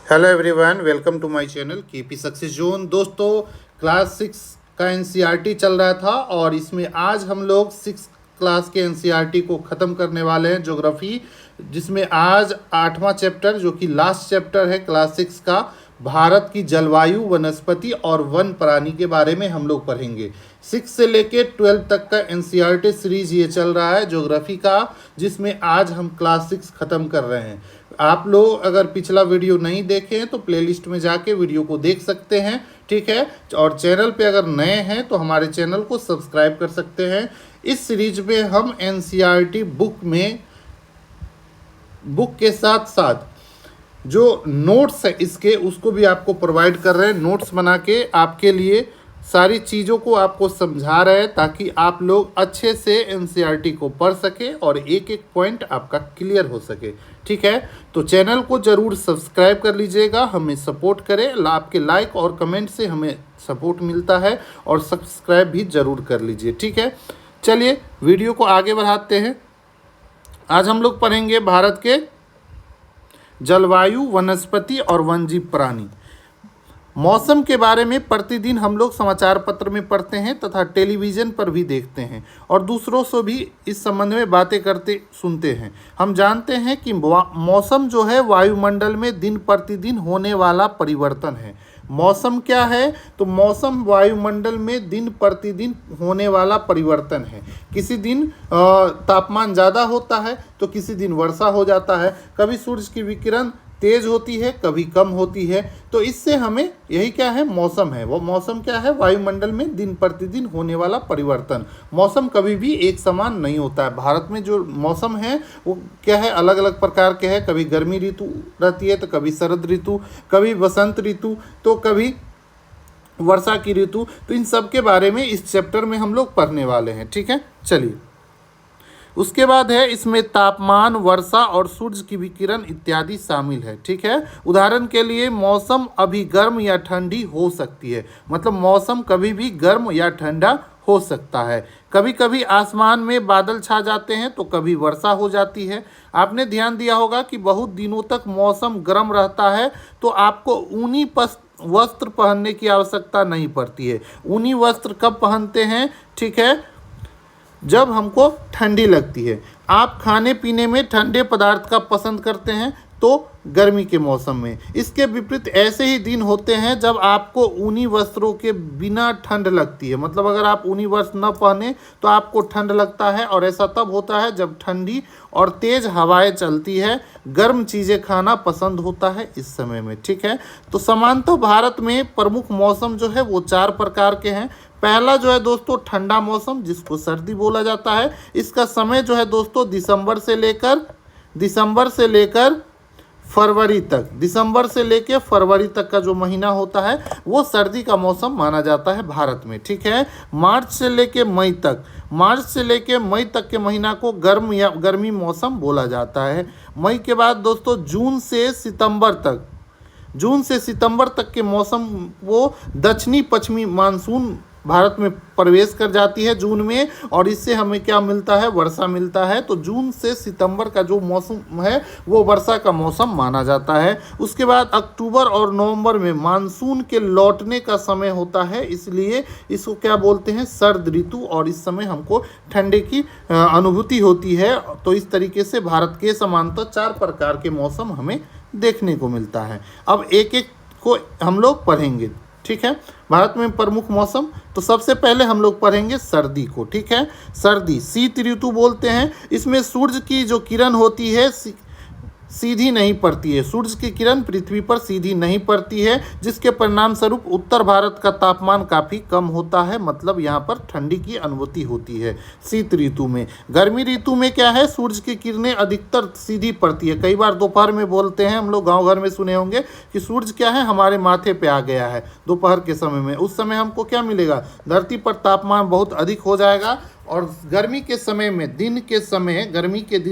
Hello everyone, welcome to my channel KP success zone. दोस्तों, class 6 का NCERT चल रहा था और इसमें आज हम लोग 6 क्लास के एनसीईआरटी को ख़त्म करने वाले हैं, ज्योग्राफी, जिसमें आज 8वां चैप्टर जो कि लास्ट चैप्टर है क्लास 6 का, भारत की जलवायु, वनस्पति और वन प्राणी के बारे में हम लोग पढ़ेंगे। 6 से लेके 12 तक का एनसीईआरटी सीरीज ये चल रहा है ज्योग्राफी का, जिसमें आज हम क्लास 6 ख़त्म कर रहे हैं। आप लोग अगर पिछला वीडियो नहीं देखे हैं तो प्लेलिस्ट में जाके वीडियो को देख सकते हैं, ठीक है। और चैनल पे अगर नए हैं तो हमारे चैनल को सब्सक्राइब कर सकते हैं। इस सीरीज में हम एनसीईआरटी बुक के साथ साथ जो नोट्स है इसके, उसको भी आपको प्रोवाइड कर रहे हैं। नोट्स बना के आपके लिए सारी चीज़ों को आपको समझा रहे हैं ताकि आप लोग अच्छे से एनसीईआरटी को पढ़ सके और एक एक पॉइंट आपका क्लियर हो सके, ठीक है। तो चैनल को ज़रूर सब्सक्राइब कर लीजिएगा, हमें सपोर्ट करें। आपके लाइक और कमेंट से हमें सपोर्ट मिलता है, और सब्सक्राइब भी ज़रूर कर लीजिए, ठीक है। चलिए वीडियो को आगे बढ़ाते हैं। आज हम लोग पढ़ेंगे भारत के जलवायु, वनस्पति और वन्यजीव प्राणी। मौसम के बारे में प्रतिदिन हम लोग समाचार पत्र में पढ़ते हैं तथा टेलीविज़न पर भी देखते हैं और दूसरों से भी इस संबंध में बातें करते सुनते हैं। हम जानते हैं कि मौसम जो है वायुमंडल में दिन प्रतिदिन होने वाला परिवर्तन है। मौसम क्या है? तो मौसम वायुमंडल में दिन प्रतिदिन होने वाला परिवर्तन है। किसी दिन तापमान ज़्यादा होता है तो किसी दिन वर्षा हो जाता है, कभी सूर्य की विकिरण तेज होती है, कभी कम होती है। तो इससे हमें यही क्या है, मौसम है। वो मौसम क्या है? वायुमंडल में दिन प्रतिदिन होने वाला परिवर्तन। मौसम कभी भी एक समान नहीं होता है। भारत में जो मौसम है वो क्या है, अलग अलग प्रकार के हैं। कभी गर्मी ऋतु रहती है तो कभी शरद ऋतु, कभी वसंत ऋतु, तो कभी वर्षा की ऋतु। तो इन सब के बारे में इस चैप्टर में हम लोग पढ़ने वाले हैं, ठीक है। चलिए, उसके बाद है इसमें तापमान, वर्षा और सूर्य की विकिरण इत्यादि शामिल है, ठीक है। उदाहरण के लिए मौसम अभी गर्म या ठंडी हो सकती है, मतलब मौसम कभी भी गर्म या ठंडा हो सकता है। कभी कभी आसमान में बादल छा जाते हैं तो कभी वर्षा हो जाती है। आपने ध्यान दिया होगा कि बहुत दिनों तक मौसम गर्म रहता है तो आपको ऊनी वस्त्र पहनने की आवश्यकता नहीं पड़ती है। ऊनी वस्त्र कब पहनते हैं? ठीक है, जब हमको ठंडी लगती है। आप खाने पीने में ठंडे पदार्थ का पसंद करते हैं तो गर्मी के मौसम में। इसके विपरीत ऐसे ही दिन होते हैं जब आपको ऊनी वस्त्रों के बिना ठंड लगती है, मतलब अगर आप ऊनी वस्त्र न पहने तो आपको ठंड लगता है, और ऐसा तब होता है जब ठंडी और तेज हवाएं चलती है। गर्म चीज़ें खाना पसंद होता है इस समय में, ठीक है। तो सामान्यतः भारत में प्रमुख मौसम जो है वो 4 प्रकार के हैं। पहला जो है दोस्तों ठंडा मौसम, जिसको सर्दी बोला जाता है। इसका समय जो है दोस्तों दिसंबर से लेकर फरवरी तक, दिसंबर से लेकर फरवरी तक का जो महीना होता है वो सर्दी का मौसम माना जाता है भारत में, ठीक है। मार्च से लेकर मई तक के महीना को गर्मी मौसम बोला जाता है। मई के बाद दोस्तों जून से सितंबर तक के मौसम वो दक्षिणी पश्चिमी मानसून भारत में प्रवेश कर जाती है जून में, और इससे हमें क्या मिलता है? वर्षा मिलता है। तो जून से सितंबर का जो मौसम है वो वर्षा का मौसम माना जाता है। उसके बाद अक्टूबर और नवंबर में मानसून के लौटने का समय होता है, इसलिए इसको क्या बोलते हैं? शरद ऋतु, और इस समय हमको ठंडे की अनुभूति होती है। तो इस तरीके से भारत के समांतर 4 प्रकार के मौसम हमें देखने को मिलता है। अब एक एक को हम लोग पढ़ेंगे, ठीक है। भारत में प्रमुख मौसम, तो सबसे पहले हम लोग पढ़ेंगे सर्दी को, ठीक है। सर्दी शीत ऋतु बोलते हैं। इसमें सूर्य की जो किरण होती है सीधी नहीं पड़ती है। सूर्य की किरण पृथ्वी पर सीधी नहीं पड़ती है, जिसके परिणाम स्वरूप उत्तर भारत का तापमान काफ़ी कम होता है, मतलब यहाँ पर ठंडी की अनुभूति होती है शीत ऋतु में। गर्मी ऋतु में क्या है? सूर्य की किरणें अधिकतर सीधी पड़ती है। कई बार दोपहर में बोलते हैं, हम लोग गाँव घर में सुने होंगे कि सूर्य क्या है, हमारे माथे पे आ गया है दोपहर के समय में। उस समय हमको क्या मिलेगा? धरती पर तापमान बहुत अधिक हो जाएगा, और गर्मी के दिन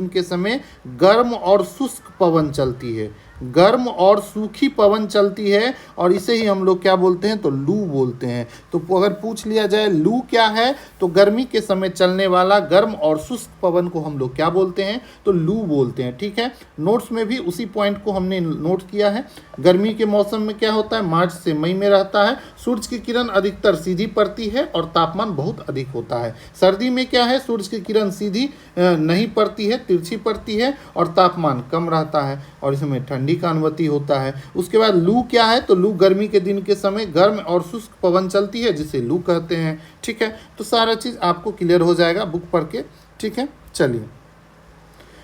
के समय गर्म और शुष्क पवन चलती है। गर्म और सूखी पवन चलती है और इसे ही हम लोग क्या बोलते हैं, तो लू बोलते हैं। तो अगर पूछ लिया जाए लू क्या है, तो गर्मी के समय चलने वाला गर्म और शुष्क पवन को हम लोग क्या बोलते हैं, तो लू बोलते हैं। ठीक है, नोट्स में भी उसी पॉइंट को हमने नोट किया है। गर्मी के मौसम में क्या होता है, मार्च से मई में रहता है, सूरज की किरण अधिकतर सीधी पड़ती है और तापमान बहुत अधिक होता है। सर्दी में क्या है, सूरज की किरण सीधी नहीं पड़ती है, तिरछी पड़ती है और तापमान कम रहता है और इसमें ठंडी का अनुभूति होता है। उसके बाद लू क्या है, तो लू गर्मी के दिन के समय गर्म और शुष्क पवन चलती है जिसे लू कहते हैं। ठीक है, तो सारा चीज़ आपको क्लियर हो जाएगा बुक पढ़ के। ठीक है, चलिए,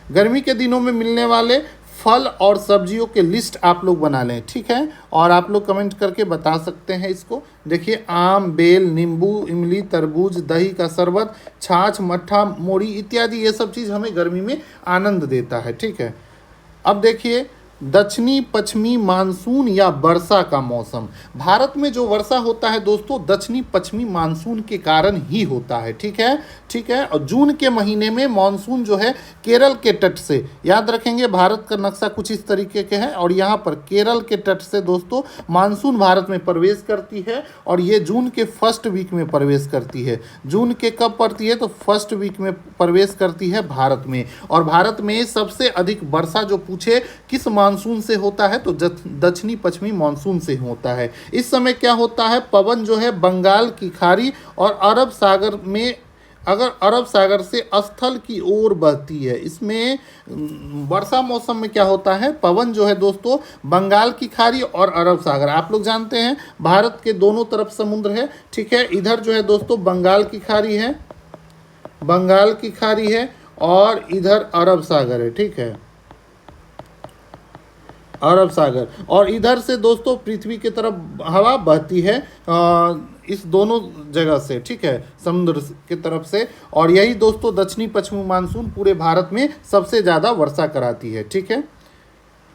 गर्मी के दिनों में मिलने वाले फल और सब्जियों के लिस्ट आप लोग बना लें। ठीक है, और आप लोग कमेंट करके बता सकते हैं इसको। देखिए, आम, बेल, नींबू, इमली, तरबूज, दही का शरबत, छाछ, मट्ठा, मोड़ी इत्यादि, ये सब चीज़ हमें गर्मी में आनंद देता है। ठीक है, अब देखिए, दक्षिणी पश्चिमी मानसून या वर्षा का मौसम। भारत में जो वर्षा होता है दोस्तों, दक्षिणी पश्चिमी मानसून के कारण ही होता है। ठीक है, ठीक है, और जून के महीने में मानसून जो है केरल के तट से, याद रखेंगे भारत का नक्शा कुछ इस तरीके के है और यहाँ पर केरल के तट से दोस्तों मानसून भारत में प्रवेश करती है और ये जून के फर्स्ट वीक में प्रवेश करती है। जून के कब पड़ती है, तो फर्स्ट वीक में प्रवेश करती है भारत में। और भारत में सबसे अधिक वर्षा जो पूछे किस मानसून से होता है, तो दक्षिणी पश्चिमी मानसून से होता है। इस समय क्या होता है, पवन जो है बंगाल की खाड़ी और अरब सागर में, अगर अरब सागर से स्थल की ओर बहती है। इसमें वर्षा मौसम में क्या होता है, पवन जो है दोस्तों बंगाल की खाड़ी और अरब सागर, आप लोग जानते हैं भारत के दोनों तरफ समुद्र है। ठीक है, इधर जो है दोस्तों बंगाल की खाड़ी है, बंगाल की खाड़ी है और इधर अरब सागर है। ठीक है, अरब सागर, और इधर से दोस्तों पृथ्वी की तरफ हवा बहती है इस दोनों जगह से। ठीक है, समुद्र की तरफ से, और यही दोस्तों दक्षिणी पश्चिमी मानसून पूरे भारत में सबसे ज़्यादा वर्षा कराती है। ठीक है,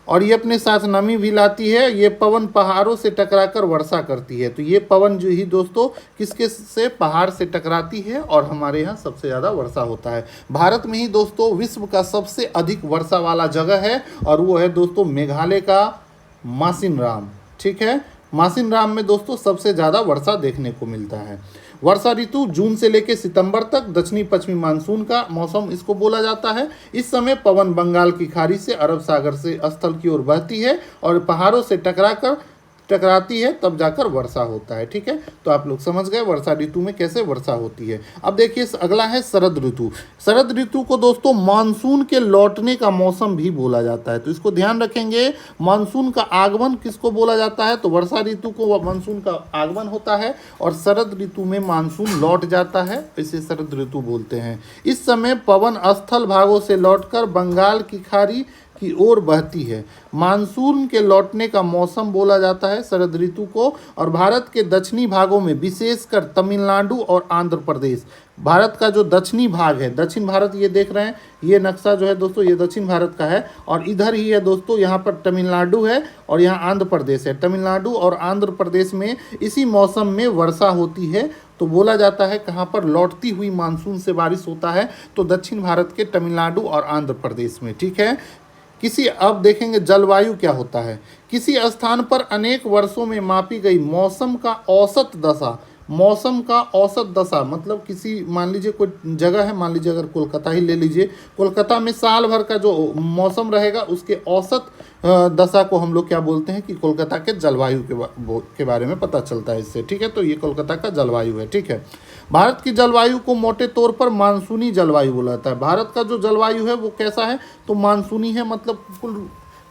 और ये अपने साथ नमी भी लाती है। ये पवन पहाड़ों से टकराकर वर्षा करती है। तो ये पवन जो ही दोस्तों किसके से, पहाड़ से टकराती है और हमारे यहाँ सबसे ज़्यादा वर्षा होता है। भारत में ही दोस्तों विश्व का सबसे अधिक वर्षा वाला जगह है और वो है दोस्तों मेघालय का मासिनराम। ठीक है, मासिनराम में दोस्तों सबसे ज़्यादा वर्षा देखने को मिलता है। वर्षा ऋतु जून से लेकर सितंबर तक दक्षिणी पश्चिमी मानसून का मौसम इसको बोला जाता है। इस समय पवन बंगाल की खाड़ी से अरब सागर से स्थल की ओर बहती है और पहाड़ों से टकराती है, तब जाकर वर्षा होता है। ठीक है, तो आप लोग समझ गए वर्षा ऋतु में कैसे वर्षा होती है। अब देखिए अगला है शरद ऋतु। शरद ऋतु को दोस्तों मानसून के लौटने का मौसम भी बोला जाता है, तो इसको ध्यान रखेंगे। मानसून का आगमन किसको बोला जाता है, तो वर्षा ऋतु को मानसून का आगमन होता है और शरद ऋतु में मानसून लौट जाता है, इसे शरद ऋतु बोलते हैं। इस समय पवन स्थल भागों से लौटकर बंगाल की खाड़ी की ओर बहती है। मानसून के लौटने का मौसम बोला जाता है शरद ऋतु को। और भारत के दक्षिणी भागों में विशेषकर तमिलनाडु और आंध्र प्रदेश, भारत का जो दक्षिणी भाग है, दक्षिण भारत ये देख रहे हैं, ये नक्शा जो है दोस्तों ये दक्षिण भारत का है और इधर ही है दोस्तों, यहाँ पर तमिलनाडु है और यहाँ आंध्र प्रदेश है। तमिलनाडु और आंध्र प्रदेश में इसी मौसम में वर्षा होती है। तो बोला जाता है कहाँ पर लौटती हुई मानसून से बारिश होता है, तो दक्षिण भारत के तमिलनाडु और आंध्र प्रदेश में। ठीक है, अब देखेंगे जलवायु क्या होता है। किसी स्थान पर अनेक वर्षों में मापी गई मौसम का औसत दशा, मौसम का औसत दशा मतलब किसी, मान लीजिए कोई जगह है, मान लीजिए अगर कोलकाता ही ले लीजिए, कोलकाता में साल भर का जो मौसम रहेगा उसके औसत दशा को हम लोग क्या बोलते हैं कि कोलकाता के जलवायु के बारे में पता चलता है इससे। ठीक है, तो ये कोलकाता का जलवायु है। ठीक है, भारत की जलवायु को मोटे तौर पर मानसूनी जलवायु बोला जाता है। भारत का जो जलवायु है वो कैसा है, तो मानसूनी है, मतलब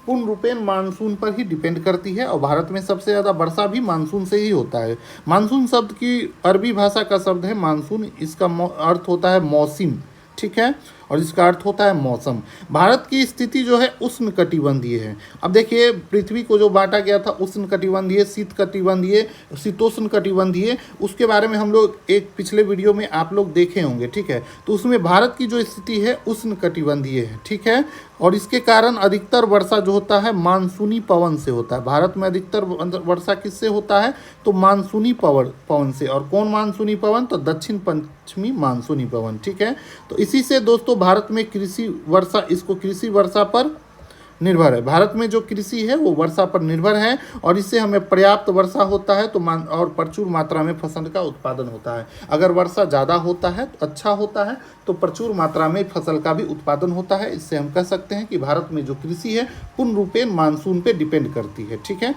पूर्ण रूपेण मानसून पर ही डिपेंड करती है और भारत में सबसे ज़्यादा वर्षा भी मानसून से ही होता है। मानसून शब्द की अरबी भाषा का शब्द है मानसून, इसका अर्थ होता है मौसम। ठीक है, और इसका अर्थ होता है मौसम। भारत की स्थिति जो है उष्ण कटिबंधीय है। अब देखिए पृथ्वी को जो बांटा गया था उष्ण कटिबंधीय, शीत कटिबंधीय, शीतोष्ण कटिबंधीय, उसके बारे में हम लोग एक पिछले वीडियो में आप लोग देखे होंगे। ठीक है, तो उसमें भारत की जो स्थिति है उष्ण कटिबंधीय है। ठीक है, और इसके कारण अधिकतर वर्षा जो होता है मानसूनी पवन से होता है। भारत में अधिकतर वर्षा किससे होता है, तो मानसूनी पवन से। और कौन मानसूनी पवन, तो दक्षिण पश्चिमी मानसूनी पवन। ठीक है, तो इसी से दोस्तों भारत में कृषि वर्षा, इसको कृषि वर्षा पर निर्भर है। भारत में जो कृषि है वो वर्षा पर निर्भर है और इससे हमें पर्याप्त वर्षा होता है तो और प्रचुर मात्रा में फसल का उत्पादन होता है। अगर वर्षा ज़्यादा होता है तो अच्छा होता है, तो प्रचुर मात्रा में फसल का भी उत्पादन होता है। इससे हम कह सकते हैं कि भारत में जो कृषि है पूर्ण रूपेण मानसून पे डिपेंड करती है। ठीक है,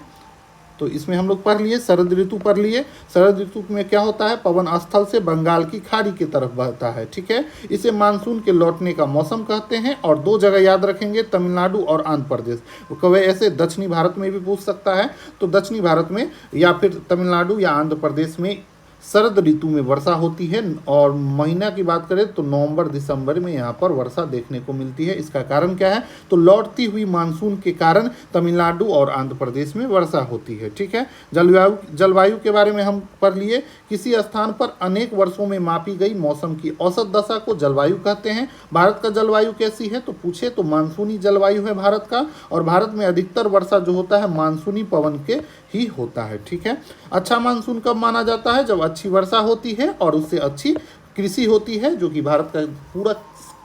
तो इसमें हम लोग पढ़ लिए, शरद ऋतु पढ़ लिए। शरद ऋतु में क्या होता है, पवन स्थल से बंगाल की खाड़ी की तरफ बहता है। ठीक है, इसे मानसून के लौटने का मौसम कहते हैं। और दो जगह याद रखेंगे, तमिलनाडु और आंध्र प्रदेश। कभी ऐसे दक्षिणी भारत में भी पूछ सकता है, तो दक्षिणी भारत में या फिर तमिलनाडु या आंध्र प्रदेश में शरद ऋतु में वर्षा होती है। और महीना की बात करें तो नवंबर दिसंबर में यहाँ पर वर्षा देखने को मिलती है। इसका कारण क्या है, तो लौटती हुई मानसून के कारण तमिलनाडु और आंध्र प्रदेश में वर्षा होती है। ठीक है, जलवायु के बारे में हम पढ़ लिए। किसी स्थान पर अनेक वर्षों में मापी गई मौसम की औसत दशा को जलवायु कहते हैं। भारत का जलवायु कैसी है, तो पूछे तो मानसूनी जलवायु है भारत का। और भारत में अधिकतर वर्षा जो होता है मानसूनी पवन के ही होता है। ठीक है, अच्छा मानसून कब माना जाता है, जब अच्छी वर्षा होती है और उससे अच्छी कृषि होती है, जो कि भारत का पूरा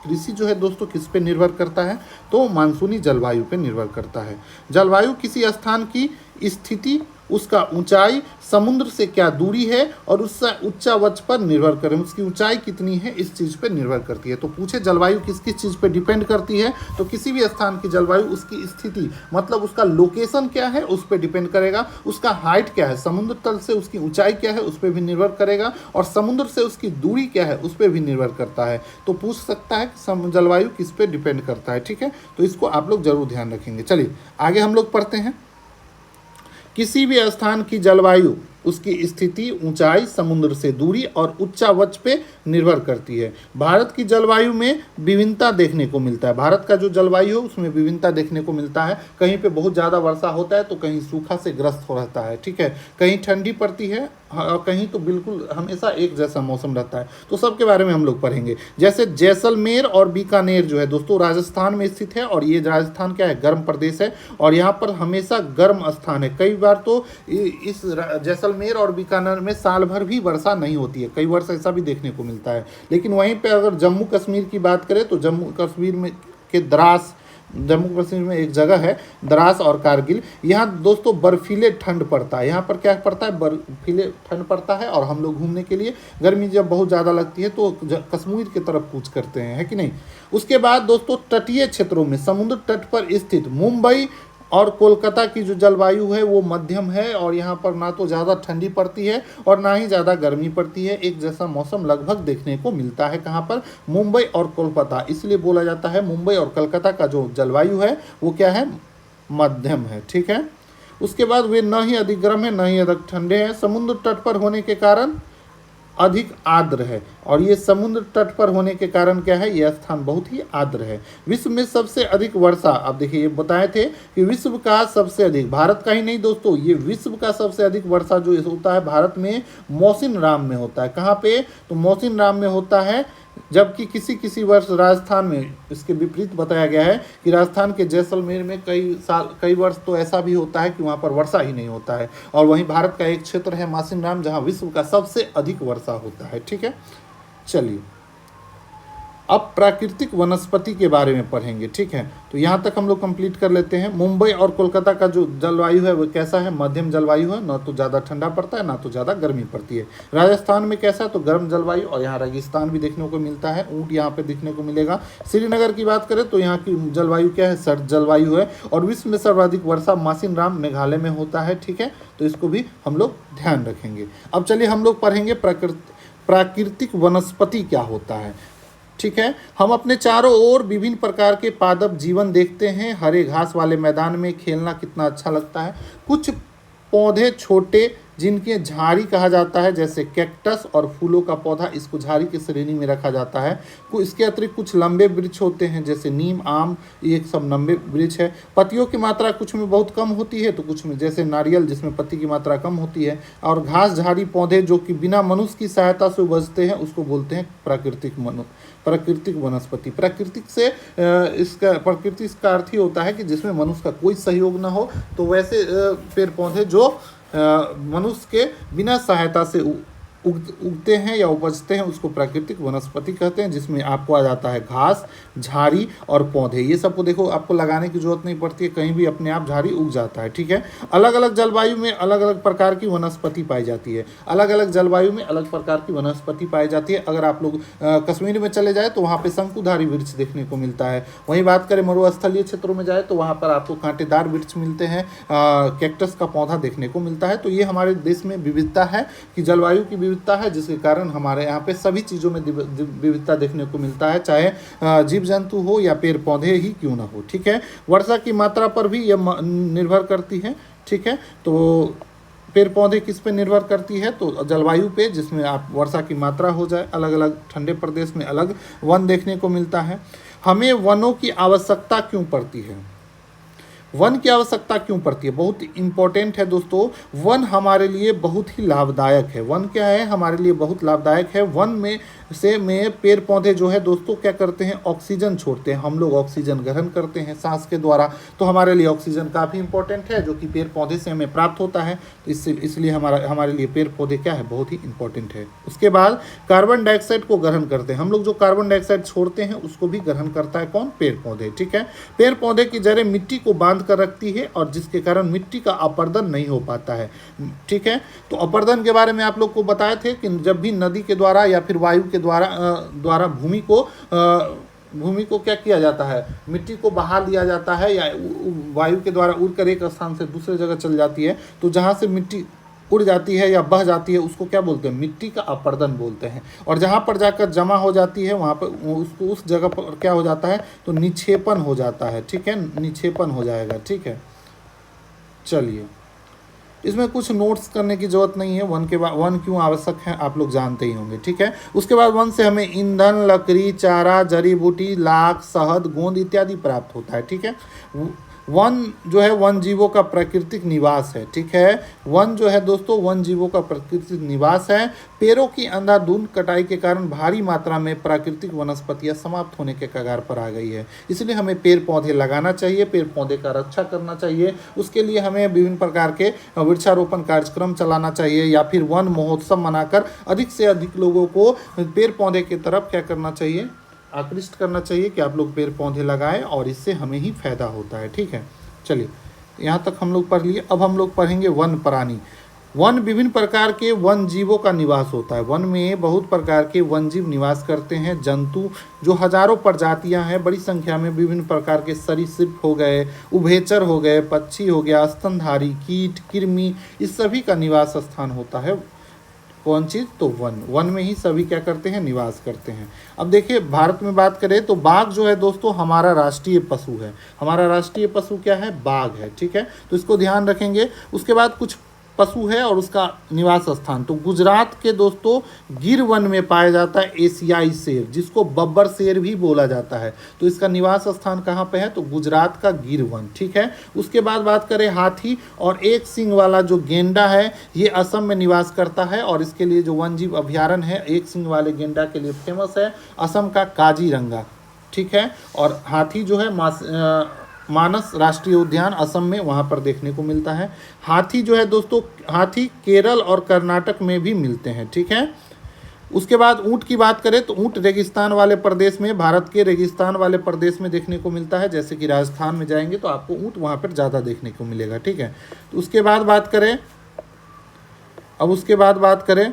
कृषि जो है दोस्तों किस पे निर्भर करता है, तो मानसूनी जलवायु पे निर्भर करता है। जलवायु किसी स्थान की स्थिति, उसका ऊंचाई, समुद्र से क्या दूरी है और उससे उच्चावच पर निर्भर करें, उसकी ऊंचाई कितनी है, इस चीज़ पर निर्भर करती है। तो पूछे जलवायु किस किस चीज़ पे डिपेंड करती है, तो किसी भी स्थान की जलवायु उसकी स्थिति मतलब उसका लोकेशन क्या है उस पर डिपेंड करेगा, उसका हाइट क्या है, समुद्र तल से उसकी ऊंचाई क्या है उस पर भी निर्भर करेगा, और समुद्र से उसकी दूरी क्या है उस पर भी निर्भर करता है। तो पूछ सकता है कि जलवायु किस पे डिपेंड करता है। ठीक है, तो इसको आप लोग जरूर ध्यान रखेंगे। चलिए आगे हम लोग पढ़ते हैं। किसी भी स्थान की जलवायु उसकी स्थिति, ऊंचाई, समुद्र से दूरी और उच्चावच पे निर्भर करती है। भारत की जलवायु में विभिन्नता देखने को मिलता है। भारत का जो जलवायु है उसमें विभिन्नता देखने को मिलता है। कहीं पे बहुत ज़्यादा वर्षा होता है तो कहीं सूखा से ग्रस्त हो रहता है। ठीक है, कहीं ठंडी पड़ती है और कहीं तो बिल्कुल हमेशा एक जैसा मौसम रहता है। तो सबके बारे में हम लोग पढ़ेंगे। जैसे जैसलमेर और बीकानेर जो है दोस्तों राजस्थान में स्थित है, और ये राजस्थान क्या है, गर्म प्रदेश है और यहाँ पर हमेशा गर्म स्थान है। कई बार तो इस जैसलमेर और बीकानेर में साल भर भी वर्षा नहीं होती है, कई वर्ष ऐसा भी देखने को मिलता है। लेकिन वहीं पे अगर जम्मू कश्मीर की बात करें तो जम्मू कश्मीर में के द्रास, जम्मू कश्मीर में एक जगह है द्रास और कारगिल, यहाँ दोस्तों बर्फीले ठंड पड़ता है। यहाँ पर क्या पड़ता है, बर्फीले ठंड पड़ता है। और हम लोग घूमने के लिए गर्मी जब बहुत ज़्यादा लगती है तो कश्मीर की तरफ कूच करते हैं, है कि नहीं। उसके बाद दोस्तों तटीय क्षेत्रों में समुद्र तट पर स्थित मुंबई और कोलकाता की जो जलवायु है वो मध्यम है, और यहाँ पर ना तो ज़्यादा ठंडी पड़ती है और ना ही ज़्यादा गर्मी पड़ती है। एक जैसा मौसम लगभग देखने को मिलता है कहाँ पर, मुंबई और कोलकाता। इसलिए बोला जाता है मुंबई और कोलकाता का जो जलवायु है वो क्या है, मध्यम है। ठीक है, उसके बाद वे न ही अधिक गर्म है न ही अधिक ठंडे हैं। समुद्र तट पर होने के कारण अधिक आर्द्र है, और ये समुद्र तट पर होने के कारण क्या है, यह स्थान बहुत ही आर्द्र है। विश्व में सबसे अधिक वर्षा, अब देखिए ये बताए थे कि विश्व का सबसे अधिक, भारत का ही नहीं दोस्तों, ये विश्व का सबसे अधिक वर्षा जो होता है भारत में मौसिन राम में होता है। कहाँ पे, तो मौसिन राम में होता है। जबकि किसी किसी वर्ष राजस्थान में इसके विपरीत बताया गया है कि राजस्थान के जैसलमेर में कई वर्ष तो ऐसा भी होता है कि वहाँ पर वर्षा ही नहीं होता है। और वहीं भारत का एक क्षेत्र है मासिन राम जहाँ विश्व का सबसे अधिक वर्षा होता है। ठीक है, चलिए अब प्राकृतिक वनस्पति के बारे में पढ़ेंगे। ठीक है, तो यहाँ तक हम लोग कंप्लीट कर लेते हैं। मुंबई और कोलकाता का जो जलवायु है वो कैसा है, मध्यम जलवायु है, ना तो ज़्यादा ठंडा पड़ता है ना तो ज़्यादा गर्मी पड़ती है। राजस्थान में कैसा, तो गर्म जलवायु, और यहाँ रेगिस्तान भी देखने को मिलता है, ऊँट यहाँ पे देखने को मिलेगा। श्रीनगर की बात करें तो यहाँ की जलवायु क्या है, सर्द जलवायु है, और विश्व में सर्वाधिक वर्षा मासिन राम मेघालय में होता है। ठीक है, तो इसको भी हम लोग ध्यान रखेंगे। अब चलिए हम लोग पढ़ेंगे प्राकृतिक वनस्पति क्या होता है। ठीक है, हम अपने चारों ओर विभिन्न प्रकार के पादप जीवन देखते हैं। हरे घास वाले मैदान में खेलना कितना अच्छा लगता है। कुछ पौधे छोटे जिनके झाड़ी कहा जाता है, जैसे कैक्टस और फूलों का पौधा, इसको झाड़ी की श्रेणी में रखा जाता है। इसके अतिरिक्त कुछ लंबे वृक्ष होते हैं जैसे नीम, आम, ये सब लंबे वृक्ष है। पत्तियों की मात्रा कुछ में बहुत कम होती है तो कुछ में, जैसे नारियल जिसमें पत्ती की मात्रा कम होती है। और घास झाड़ी पौधे जो कि बिना मनुष्य की सहायता से उपजते हैं उसको बोलते हैं प्राकृतिक वनस्पति। प्राकृतिक से प्रकृति का अर्थ ही होता है कि जिसमें मनुष्य का कोई सहयोग ना हो, तो वैसे पेड़ पौधे जो मनुष्य के बिना सहायता से उगते हैं या उपजते हैं उसको प्राकृतिक वनस्पति कहते हैं, जिसमें आपको आ जाता है घास, झाड़ी और पौधे। ये सबको देखो आपको लगाने की जरूरत नहीं पड़ती है, कहीं भी अपने आप झाड़ी उग जाता है। ठीक है, अलग अलग जलवायु में अलग अलग प्रकार की वनस्पति पाई जाती है, अलग अलग जलवायु में अलग प्रकार की वनस्पति पाई जाती है। अगर आप लोग कश्मीर में चले जाए तो वहाँ पे शंकुधारी वृक्ष देखने को मिलता है। वहीं बात करें मरुस्थलीय क्षेत्रों में जाए तो वहाँ पर आपको कांटेदार वृक्ष मिलते हैं, कैक्टस का पौधा देखने को मिलता है। तो ये हमारे देश में विविधता है कि जलवायु की विविधता है, जिसके कारण हमारे यहाँ पे सभी चीज़ों में विविधता देखने को मिलता है, चाहे जीव जंतु हो या पेड़ पौधे ही क्यों ना हो। ठीक है, वर्षा की मात्रा पर भी यह निर्भर करती है। ठीक है, तो पेड़ पौधे किस पे निर्भर करती है, तो जलवायु पे, जिसमें आप वर्षा की मात्रा हो जाए। अलग अलग ठंडे प्रदेश में अलग वन देखने को मिलता है। हमें वनों की आवश्यकता क्यों पड़ती है, वन की आवश्यकता क्यों पड़ती है, बहुत इंपॉर्टेंट है दोस्तों। वन हमारे लिए बहुत ही लाभदायक है। वन क्या है, हमारे लिए बहुत लाभदायक है। वन में पेड़ पौधे जो है दोस्तों क्या करते हैं, ऑक्सीजन छोड़ते हैं। हम लोग ऑक्सीजन ग्रहण करते हैं सांस के द्वारा, तो हमारे लिए ऑक्सीजन काफ़ी इंपॉर्टेंट है, जो कि पेड़ पौधे से हमें प्राप्त होता है। तो इसलिए हमारे लिए पेड़ पौधे क्या है, बहुत ही इंपॉर्टेंट है। उसके बाद कार्बन डाइऑक्साइड को ग्रहण करते हैं हम लोग। जो कार्बन डाइऑक्साइड छोड़ते हैं उसको भी ग्रहण करता है कौन, पेड़ पौधे। ठीक है, पेड़ पौधे की जड़ें मिट्टी को बांध कर रखती है, और जिसके कारण मिट्टी का अपरदन नहीं हो पाता है। ठीक है, तो अपरदन के बारे में आप लोग को बताए थे कि जब भी नदी के द्वारा या फिर वायु के द्वारा भूमि को क्या किया जाता है, मिट्टी को बहा लिया जाता है, या वायु के द्वारा उड़कर एक स्थान से दूसरे जगह चल जाती है, तो जहाँ से मिट्टी उड़ जाती है या बह जाती है उसको क्या बोलते हैं, मिट्टी का अपरदन बोलते हैं। और जहाँ पर जाकर जमा हो जाती है वहाँ पर उसको उस जगह पर क्या हो जाता है, तो निक्षेपण हो जाता है। ठीक है, निक्षेपण हो जाएगा। ठीक है, चलिए, इसमें कुछ नोट्स करने की जरूरत नहीं है। वन क्यों आवश्यक है आप लोग जानते ही होंगे। ठीक है, उसके बाद वन से हमें ईंधन, लकड़ी, चारा, जड़ी बूटी, लाख, शहद, गोंद इत्यादि प्राप्त होता है। ठीक है, वन जो है वन जीवों का प्राकृतिक निवास है। ठीक है, वन जो है दोस्तों वन जीवों का प्राकृतिक निवास है। पेड़ों की अंधाधुंध कटाई के कारण भारी मात्रा में प्राकृतिक वनस्पतियां समाप्त होने के कगार पर आ गई है। इसलिए हमें पेड़ पौधे लगाना चाहिए, पेड़ पौधे का रक्षा करना चाहिए। उसके लिए हमें विभिन्न प्रकार के वृक्षारोपण कार्यक्रम चलाना चाहिए, या फिर वन महोत्सव मनाकर अधिक से अधिक लोगों को पेड़ पौधे की तरफ क्या करना चाहिए, आकृष्ट करना चाहिए कि आप लोग पेड़ पौधे लगाएं, और इससे हमें ही फायदा होता है। ठीक है, चलिए यहाँ तक हम लोग पढ़ लिए। अब हम लोग पढ़ेंगे वन प्राणी। वन विभिन्न प्रकार के वन जीवों का निवास होता है। वन में बहुत प्रकार के वन जीव निवास करते हैं। जंतु जो हजारों प्रजातियां हैं, बड़ी संख्या में विभिन्न प्रकार के सरीसृप हो गए, उभयचर हो गए, पक्षी हो गया, स्तनधारी, कीट, कृमि, इस सभी का निवास स्थान होता है। कौन चीज़, तो वन में ही सभी क्या करते हैं, निवास करते हैं। अब देखिए भारत में बात करें तो बाघ जो है दोस्तों हमारा राष्ट्रीय पशु है। हमारा राष्ट्रीय पशु क्या है, बाघ है। ठीक है, तो इसको ध्यान रखेंगे। उसके बाद कुछ पशु है और उसका निवास स्थान, तो गुजरात के दोस्तों गिर वन में पाया जाता है एशियाई शेर, जिसको बब्बर शेर भी बोला जाता है। तो इसका निवास स्थान कहाँ पे है, तो गुजरात का गिर वन। ठीक है, उसके बाद बात करें हाथी और एक सींग वाला जो गेंडा है, ये असम में निवास करता है, और इसके लिए जो वन जीव अभ्यारण्य है एक सींग वाले गेंडा के लिए फेमस है, असम का काजीरंगा। ठीक है, और हाथी जो है मानस राष्ट्रीय उद्यान असम में वहाँ पर देखने को मिलता है। हाथी जो है दोस्तों, हाथी केरल और कर्नाटक में भी मिलते हैं। ठीक है, उसके बाद ऊँट की बात करें तो ऊँट रेगिस्तान वाले प्रदेश में, भारत के रेगिस्तान वाले प्रदेश में देखने को मिलता है। जैसे कि राजस्थान में जाएंगे तो आपको ऊँट वहाँ पर ज़्यादा देखने को मिलेगा। ठीक है, तो उसके बाद बात करें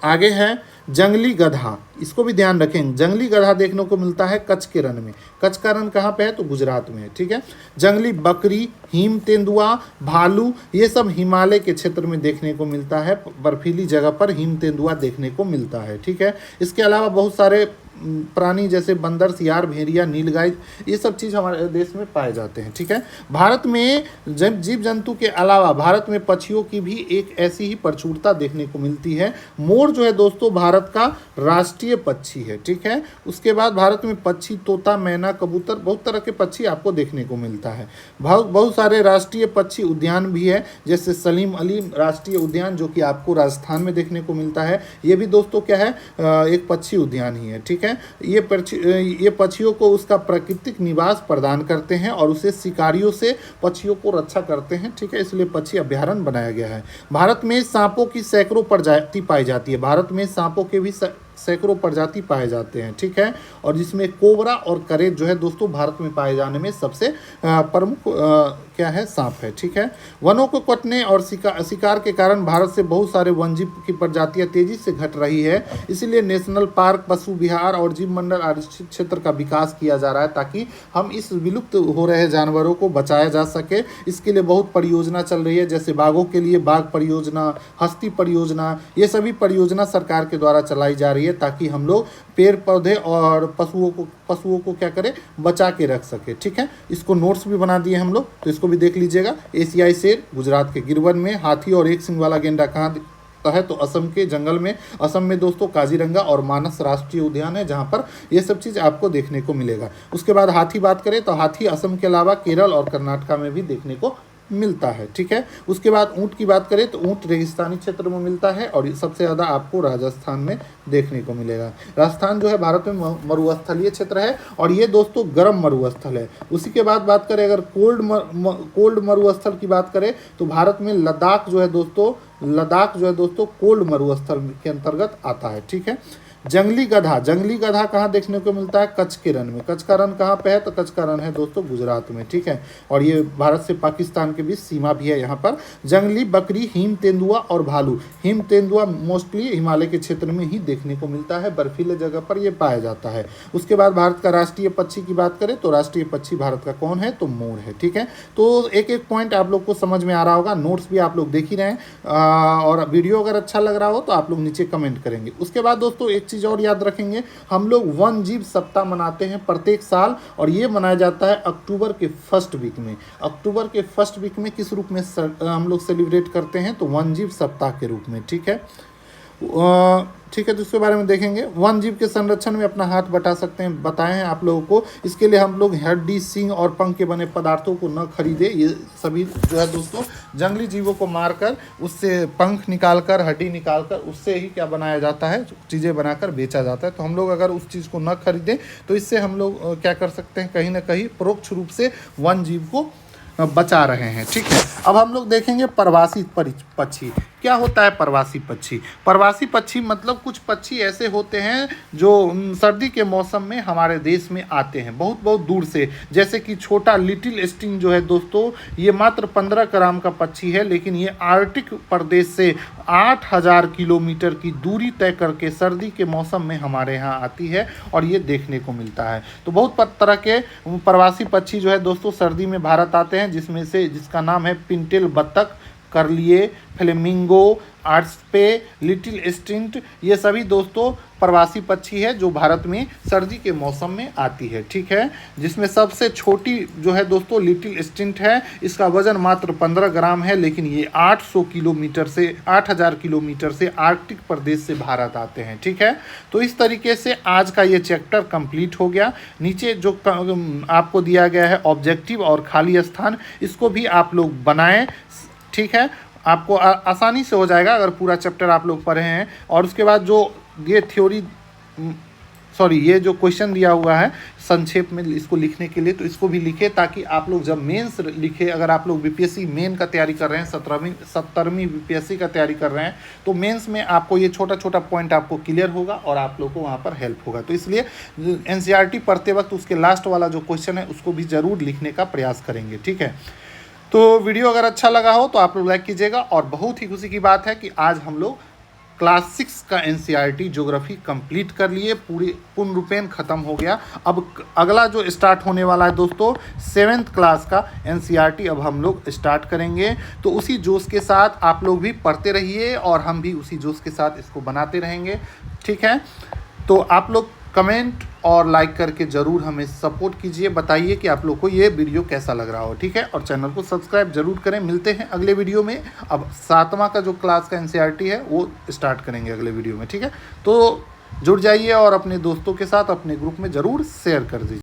आगे है जंगली गधा। इसको भी ध्यान रखें, जंगली गधा देखने को मिलता है कच्छ के रण में। कच्छ का रण कहाँ पे है, तो गुजरात में है। ठीक है, जंगली बकरी, हिम तेंदुआ, भालू, ये सब हिमालय के क्षेत्र में देखने को मिलता है। बर्फीली जगह पर हिम तेंदुआ देखने को मिलता है। ठीक है, इसके अलावा बहुत सारे प्राणी जैसे बंदर, सियार, भेड़िया, नीलगाय, ये सब चीज़ हमारे देश में पाए जाते हैं। ठीक है, भारत में जीव जंतु के अलावा भारत में पक्षियों की भी एक ऐसी ही प्रचुरता देखने को मिलती है। मोर जो है दोस्तों भारत का राष्ट्रीय पक्षी है। ठीक है, उसके बाद भारत में पक्षी, तोता, मैना, कबूतर, बहुत तरह के पक्षी आपको देखने को मिलता है। बहुत सारे राष्ट्रीय पक्षी उद्यान भी है, जैसे सलीम अली राष्ट्रीय उद्यान जो कि आपको राजस्थान में देखने को मिलता है। ये भी दोस्तों क्या है, एक पक्षी उद्यान ही है। ठीक है, हैं, ये पक्षियों को उसका प्राकृतिक निवास प्रदान करते हैं और उसे शिकारियों से पक्षियों को रक्षा करते हैं, ठीक है, इसलिए पक्षी अभ्यारण्य बनाया गया है। भारत में सांपों की सैकड़ों प्रजाति पाई जाती है, भारत में सांपों के भी सैकड़ों प्रजाति पाए जाते हैं, ठीक है, और जिसमें कोबरा और करेत जो है दोस्तों भारत में पाए जाने में सबसे प्रमुख क्या है, सांप है, ठीक है। वनों को कटने और शिकार के कारण भारत से बहुत सारे वन्यजीव की प्रजातियां तेजी से घट रही है, इसीलिए नेशनल पार्क, पशु विहार और जीव मंडल आरक्षित क्षेत्र का विकास किया जा रहा है ताकि हम इस विलुप्त हो रहे जानवरों को बचाया जा सके। इसके लिए बहुत परियोजना चल रही है, जैसे बाघों के लिए बाघ परियोजना, हस्ती परियोजना, ये सभी परियोजना सरकार के द्वारा चलाई जा रही है ताकि हम लोग पेड़ पौधे और पशुओं को क्या करें, बचा के रख सके, ठीक है। इसको नोट्स भी बना दिए हम लोग, तो इसको भी देख लीजिएगा। एशियाई शेर गुजरात के गिरवन में, हाथी और एक सिंग वाला गेंडा कहाँ है, तो असम के जंगल में। असम में दोस्तों काजीरंगा और मानस राष्ट्रीय उद्यान है जहाँ पर ये सब चीज़ आपको देखने को मिलेगा। उसके बाद हाथी बात करें तो हाथी असम के अलावा केरल और कर्नाटका में भी देखने को मिलता है, ठीक है। उसके बाद ऊँट की बात करें तो ऊँट रेगिस्तानी क्षेत्र में मिलता है और सबसे ज़्यादा आपको राजस्थान में देखने को मिलेगा। राजस्थान जो है भारत में मरुस्थलीय क्षेत्र है और ये दोस्तों गर्म मरुस्थल है। उसी के बाद बात करें अगर कोल्ड मरुस्थल की बात करें तो भारत में लद्दाख जो है दोस्तों कोल्ड मरुस्थल के अंतर्गत आता है, ठीक है। जंगली गधा कहाँ देखने को मिलता है, कच्छ के रण में। कच्छ का रण कहाँ पे है, तो कच्छ का रण है दोस्तों गुजरात में, ठीक है, और ये भारत से पाकिस्तान के बीच सीमा भी है यहाँ पर। जंगली बकरी, हिम तेंदुआ और भालू। हिम तेंदुआ मोस्टली हिमालय के क्षेत्र में ही देखने को मिलता है, बर्फीले जगह पर यह पाया जाता है। उसके बाद भारत का राष्ट्रीय पक्षी की बात करें तो राष्ट्रीय पक्षी भारत का कौन है, तो मोर है, ठीक है। तो एक एक पॉइंट आप लोग को समझ में आ रहा होगा, नोट्स भी आप लोग देख ही रहे हैं और वीडियो अगर अच्छा लग रहा हो तो आप लोग नीचे कमेंट करेंगे। उसके बाद दोस्तों एक चीज़ और याद रखेंगे, हम लोग वन जीव सप्ताह मनाते हैं प्रत्येक साल और ये मनाया जाता है अक्टूबर के फर्स्ट वीक में। अक्टूबर के फर्स्ट वीक में किस रूप में हम लोग सेलिब्रेट करते हैं, तो वन जीव सप्ताह के रूप में, ठीक है। ठीक है, तो इसके बारे में देखेंगे। वन जीव के संरक्षण में अपना हाथ बटा सकते हैं, बताए हैं आप लोगों को। इसके लिए हम लोग हड्डी, सींग और पंख के बने पदार्थों को न खरीदे। ये सभी जो है दोस्तों जंगली जीवों को मारकर उससे पंख निकालकर, हड्डी निकालकर उससे ही क्या बनाया जाता है, चीज़ें बनाकर बेचा जाता है। तो हम लोग अगर उस चीज़ को न खरीदें तो इससे हम लोग क्या कर सकते हैं, कहीं ना कहीं परोक्ष रूप से वन जीव को बचा रहे हैं, ठीक है। अब हम लोग देखेंगे प्रवासी पक्षी। क्या होता है प्रवासी पक्षी? प्रवासी पक्षी मतलब कुछ पक्षी ऐसे होते हैं जो सर्दी के मौसम में हमारे देश में आते हैं बहुत बहुत दूर से। जैसे कि छोटा लिटिल स्टिंग जो है दोस्तों, ये मात्र 15 ग्राम का पक्षी है, लेकिन ये आर्कटिक प्रदेश से 8000 किलोमीटर की दूरी तय करके सर्दी के मौसम में हमारे यहाँ आती है और ये देखने को मिलता है। तो बहुत तरह के प्रवासी पक्षी जो है दोस्तों सर्दी में भारत आते हैं, जिसमें से जिसका नाम है पिंटेल बत्तख, करलिए, फ्लेमिंगो, आर्ट्सपे, लिटिल स्टिंट, ये सभी दोस्तों प्रवासी पक्षी है जो भारत में सर्दी के मौसम में आती है, ठीक है। जिसमें सबसे छोटी जो है दोस्तों लिटिल स्टिंट है, इसका वजन मात्र 15 ग्राम है, लेकिन ये 800 किलोमीटर से 8000 किलोमीटर से आर्कटिक प्रदेश से भारत आते हैं, ठीक है। तो इस तरीके से आज का ये चैप्टर कंप्लीट हो गया। नीचे जो आपको दिया गया है ऑब्जेक्टिव और खाली स्थान, इसको भी आप लोग बनाएं, ठीक है। आपको आसानी से हो जाएगा अगर पूरा चैप्टर आप लोग पढ़े हैं। और उसके बाद जो ये जो क्वेश्चन दिया हुआ है संक्षेप में इसको लिखने के लिए, तो इसको भी लिखे ताकि आप लोग जब मेंस लिखे, अगर आप लोग बीपीएससी मेन का तैयारी कर रहे हैं, 17वीं बीपीएससी का तैयारी कर रहे हैं, तो मेंस में आपको ये छोटा छोटा पॉइंट आपको क्लियर होगा और आप लोग को वहाँ पर हेल्प होगा। तो इसलिए एनसीईआरटी पढ़ते वक्त उसके लास्ट वाला जो क्वेश्चन है उसको भी ज़रूर लिखने का प्रयास करेंगे, ठीक है। तो वीडियो अगर अच्छा लगा हो तो आप लोग लाइक कीजिएगा। और बहुत ही खुशी की बात है कि आज हम लोग क्लास 6 का एनसीईआरटी ज्योग्राफी कंप्लीट कर लिए, पूर्ण रूपेण ख़त्म हो गया। अब अगला जो स्टार्ट होने वाला है दोस्तों 7th क्लास का एनसीईआरटी अब हम लोग स्टार्ट करेंगे। तो उसी जोश के साथ आप लोग भी पढ़ते रहिए और हम भी उसी जोश के साथ इसको बनाते रहेंगे, ठीक है। तो आप लोग कमेंट और लाइक करके ज़रूर हमें सपोर्ट कीजिए, बताइए कि आप लोग को ये वीडियो कैसा लग रहा हो, ठीक है। और चैनल को सब्सक्राइब जरूर करें। मिलते हैं अगले वीडियो में। अब 7वां का जो क्लास का एनसीईआरटी है वो स्टार्ट करेंगे अगले वीडियो में, ठीक है। तो जुड़ जाइए और अपने दोस्तों के साथ अपने ग्रुप में ज़रूर शेयर कर दीजिए।